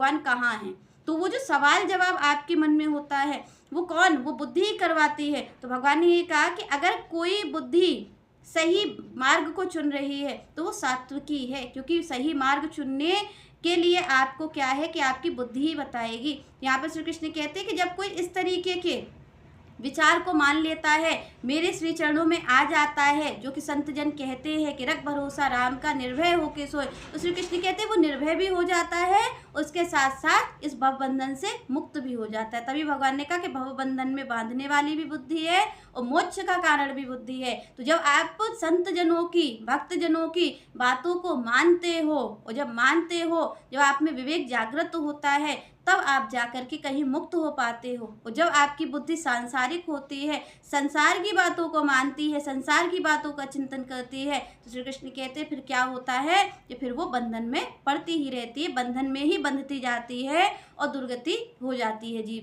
भगवान कहाँ हैं। तो वो जो सवाल जवाब आपके मन में होता है वो कौन, वो बुद्धि ही करवाती है। तो भगवान ने ये कहा कि अगर कोई बुद्धि सही मार्ग को चुन रही है तो वो सात्विकी है, क्योंकि सही मार्ग चुनने के लिए आपको क्या है कि आपकी बुद्धि ही बताएगी। यहाँ पर श्री कृष्ण कहते हैं कि जब कोई इस तरीके के विचार को मान लेता है, मेरे श्री चरणों में आ जाता है, जो कि संत जन कहते हैं कि रख भरोसा राम का निर्भय होके सोए, तो श्री कृष्ण कहते हैं वो निर्भय भी हो जाता है, उसके साथ साथ इस भव बंधन से मुक्त भी हो जाता है। तभी भगवान ने कहा कि भव बंधन में बांधने वाली भी बुद्धि है और मोक्ष का कारण भी बुद्धि है। तो जब आप संत जनों की, भक्त जनों की बातों को मानते हो, और जब मानते हो, जब आप में विवेक जागृत होता है, तब आप जाकर के कहीं मुक्त हो पाते हो। और जब आपकी बुद्धि सांसारिक होती है, संसार की बातों को मानती है, संसार की बातों का चिंतन करती है, तो श्री कृष्ण कहते हैं फिर क्या होता है कि फिर वो बंधन में पड़ती ही रहती है, बंधन में ही बंधती जाती है और दुर्गति हो जाती है जीव